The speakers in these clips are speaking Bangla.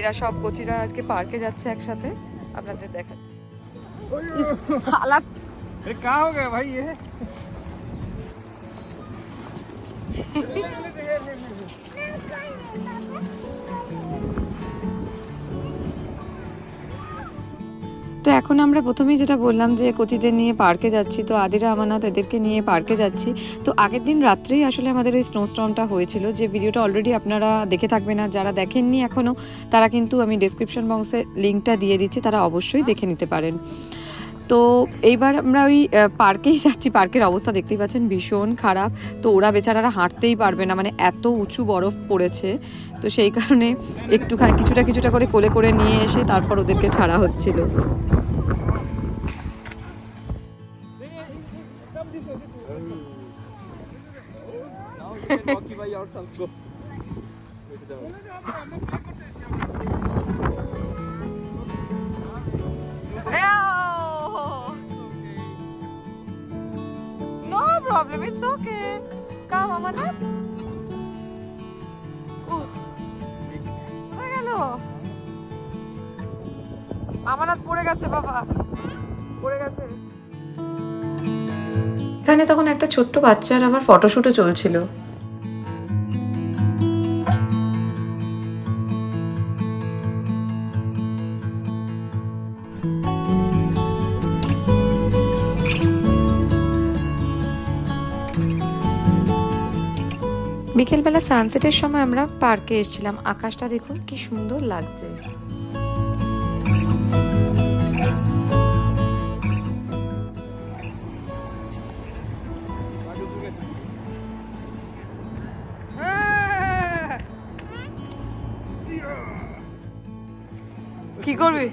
এরা সব কোচিরা আজকে পার্কে যাচ্ছে একসাথে, আপনাদের দেখাচ্ছি। क्या हो गया भाई ये? তো এখন আমরা প্রথমেই যেটা বললাম যে কোচিদের নিয়ে পার্কে যাচ্ছি, তো আদিরা আমানত এদেরকে নিয়ে পার্কে যাচ্ছি। তো আগের দিন রাত্রেই আসলে আমাদের ওই স্নোস্টর্মটা হয়েছিল, যে ভিডিওটা অলরেডি আপনারা দেখে থাকবেন, আর যারা দেখেননি এখনও তারা কিন্তু আমি ডেসক্রিপশন বক্সে লিঙ্কটা দিয়ে দিচ্ছি, তারা অবশ্যই দেখে নিতে পারেন। তো এইবার আমরা ওই পার্কেই যাচ্ছি। পার্কের অবস্থা দেখতেই পাচ্ছেন ভীষণ খারাপ। তো ওরা বেচারারা হাঁটতেই পারবে না, মানে এত উঁচু বরফ পড়েছে। তো সেই কারণে একটুখানি কিছুটা করে কোলে করে নিয়ে এসে তারপর ওদেরকে ছাড়া হচ্ছিল। No problem, it's okay. Come, Amanat. পড়ে গেল। আমানত পড়ে গেছে বাবা, পড়ে গেছে। এখানে তখন একটা ছোট্ট বাচ্চার আমার ফটোশুটও চলছিল। বিকেলবেলা সানসেটের সময় আমরা পার্কে এসেছিলাম। আকাশটা দেখুন কি সুন্দর লাগছে। কি করবি?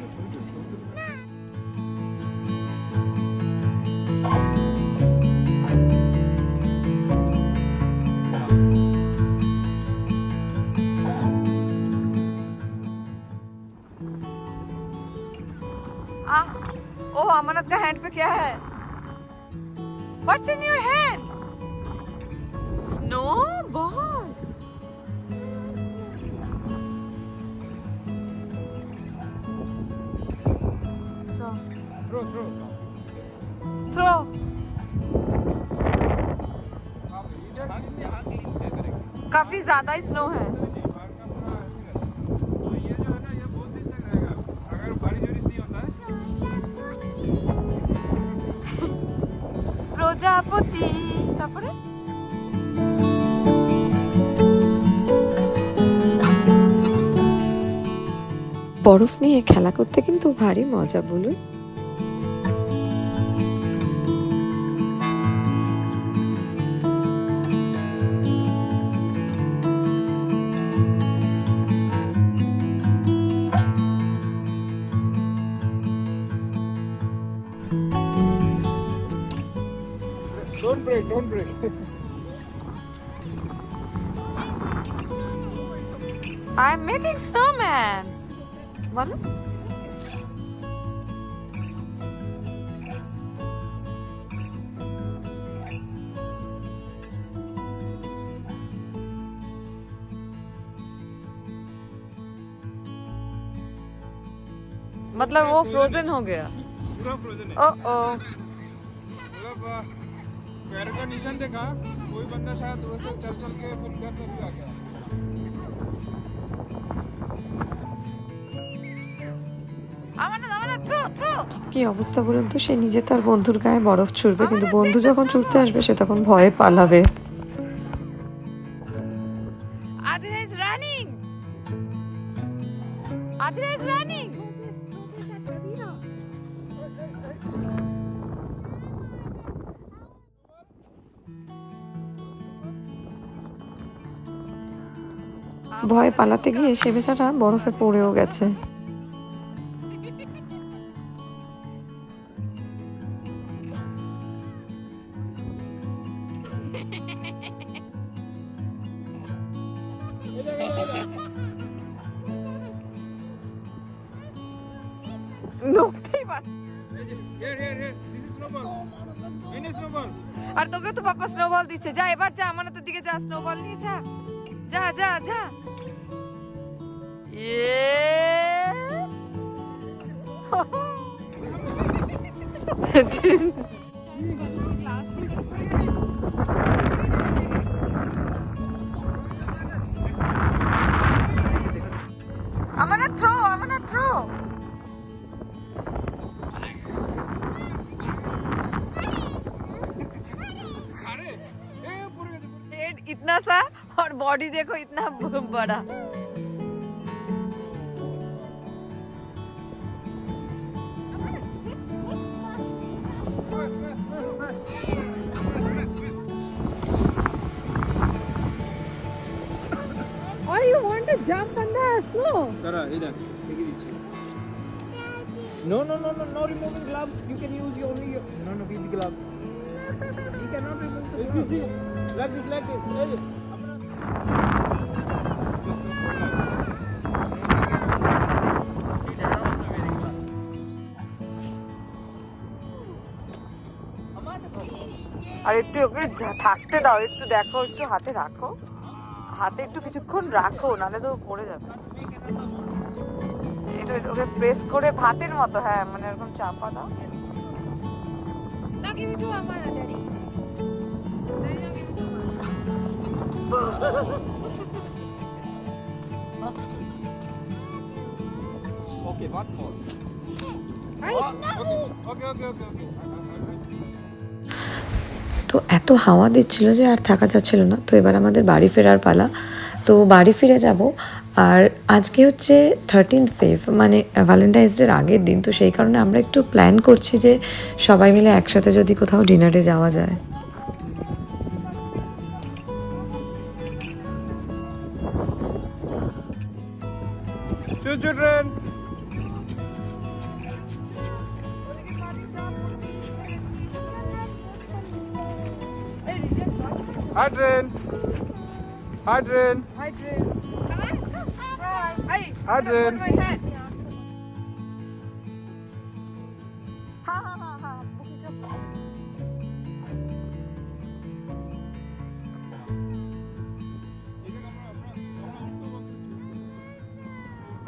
ओह अमनत का हैंड पे क्या है? What's in your hand? Snowball. Throw. काफी ज्यादा ही स्नो है। প্রজাপতি। তারপরে বরফ নিয়ে খেলা করতে কিন্তু ভারী মজা, বলুন। Don't break, don't break. I'm making snowman. বলো। मतलब वो फ्रोजन हो गया। पूरा फ्रोजन है। ओ मतलब पैर का निशान देखा, कोई बंदा शायद वो सब चल चल के फिर घर पे भी आ गया। কি অবস্থা বলুন তো, সে নিজে তার বন্ধুর গায়ে বরফ ছুড়বে, কিন্তু বন্ধু যখন ছুটতে আসবে সে তখন ভয়ে পালাবে। Adira is running. Adira is running. ভয়ে পালাতে গিয়ে সে বেচারা বরফে পড়েও গেছে। নড়তেই পারছে। আর তোকে তো পাপা স্নোবল দিচ্ছে, যা এবার যা আমানতের দিকে যা, স্নোবল নিয়ে যা, যা যা যা। I'm gonna throw. अरे ए पूरे हेड इतना सा और बॉडी देखो इतना बड़ा. Why you want to jump on the snow? करा इधर देखिए नीचे no removing gloves you can use your only no with gloves you cannot remove the gloves like this hey আর একটু ওকে থাকতে দাও, একটু দেখো, একটু হাতে রাখো, হাতে একটু কিছুক্ষণ রাখো, নাহলে তো পড়ে যাবে। এটা ওকে প্রেস করে ভাতের মতো, হ্যাঁ মানে এরকম চাপা দাও। okay one more okay তো এত হাওয়া দিচ্ছিল যে আর থাকা যাচ্ছিল না। তো এবার আমাদের বাড়ি ফেরার পালা। তো বাড়ি ফিরে যাব। আর আজকে হচ্ছে 13th ফেব, মানে ভ্যালেন্টাইন্স ডের আগের দিন। তো সেই কারণে আমরা একটু প্ল্যান করছি যে সবাই মিলে একসাথে যদি কোথাও ডিনারে যাওয়া যায়। children Adrian. Adrian.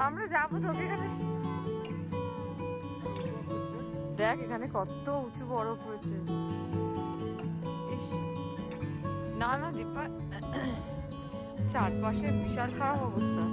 আমরা যাবো তো এখানে। দেখ এখানে কত উঁচু বরফ হয়েছে। না না দীপা, চারপাশে বিশাল খারাপ অবস্থা।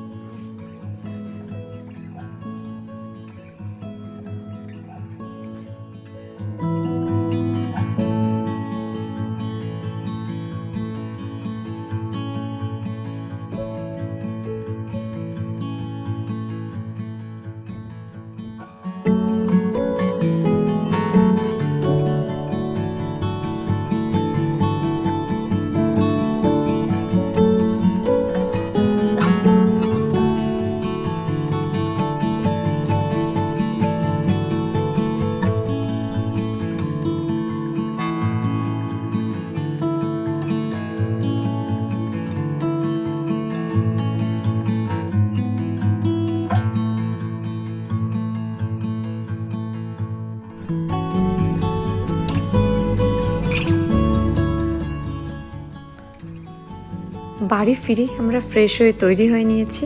বাড়ি ফিরে আমরা ফ্রেশ হয়ে তৈরি হয়ে নিয়েছি,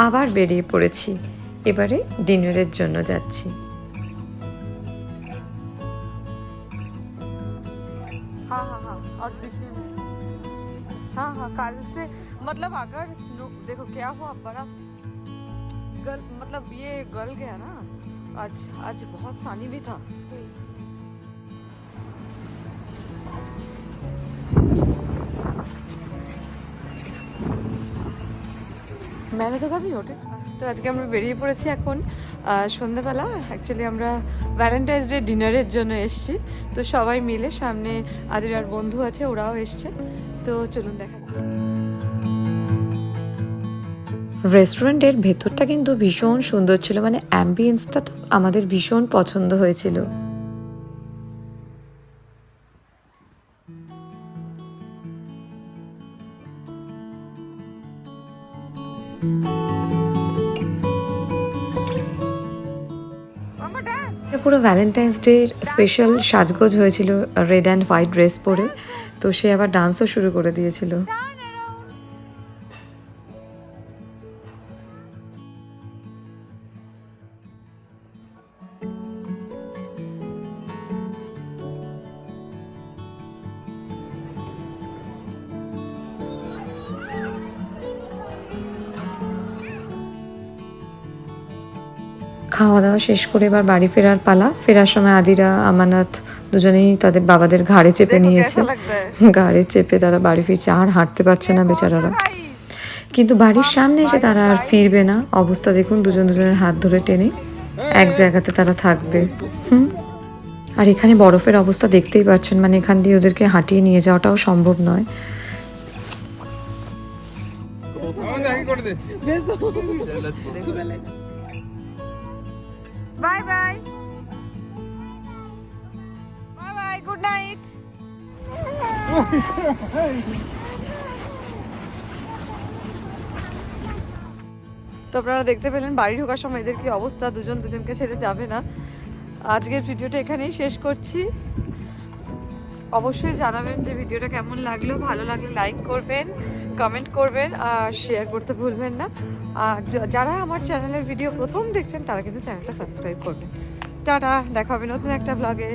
আবার বেরিয়ে পড়েছি। এবারে ডিনারের জন্য যাচ্ছি। हाँ हाँ हाँ और दिखने में हाँ हाँ कल से मतलब अगर स्नो देखो क्या हुआ बर्फ गल मतलब ये गल गया ना। आज बहुत सानी भी था। मैंने तो कभी नोटिस। তো আজকে আমরা বেরিয়ে পড়েছি এখন সন্ধ্যাবেলা। অ্যাকচুয়ালি আমরা ভ্যালেন্টাইন্স ডে ডিনারের জন্য এসেছি। তো সবাই মিলে, সামনে আদিরার বন্ধু আছে, ওরাও এসছে। তো চলুন দেখা যাক। রেস্টুরেন্টের ভেতরটা কিন্তু ভীষণ সুন্দর ছিল, মানে অ্যাম্বিয়েন্সটা তো আমাদের ভীষণ পছন্দ হয়েছিল। পুরো ভ্যালেন্টাইন্স ডের স্পেশাল সাজগোজ হয়েছিল রেড অ্যান্ড হোয়াইট ড্রেস পরে। তো সে আবার ডান্সও শুরু করে দিয়েছিল। খাওয়া দাওয়া শেষ করে এবার বাড়ি ফেরার পালা। ফেরার সময় আদিরা আমানত দুজনেই তাদের বাবাদের ঘাড়ে চেপে নিয়েছে। ঘাড়ে চেপে তারা বাড়ি ফিরছে, আর হাঁটতে পারছে না বেচারারা। কিন্তু বাড়ির সামনে এসে তারা আর ফিরবে না। অবস্থা দেখুন, দুজন দুজনের হাত ধরে টেনে এক জায়গাতে তারা থাকবে। আর এখানে বরফের অবস্থা দেখতেই পাচ্ছেন, মানে এখান দিয়ে ওদেরকে হাঁটিয়ে নিয়ে যাওয়াটাও সম্ভব নয়। Bye bye, bye bye, good night. তো আপনারা দেখতে পেলেন বাড়ি ঢোকার সময় এদের কি অবস্থা, দুজন দুজনকে ছেড়ে যাবে না। আজকের ভিডিওটা এখানেই শেষ করছি। অবশ্যই জানাবেন যে ভিডিওটা কেমন লাগলো। ভালো লাগলে লাইক করবেন, কমেন্ট করবেন আর শেয়ার করতে ভুলবেন না। আর যারা আমার চ্যানেলের ভিডিও প্রথম দেখছেন তারা কিন্তু চ্যানেলটা সাবস্ক্রাইব করবেন। টাটা, দেখা হবে নতুন একটা ব্লগে।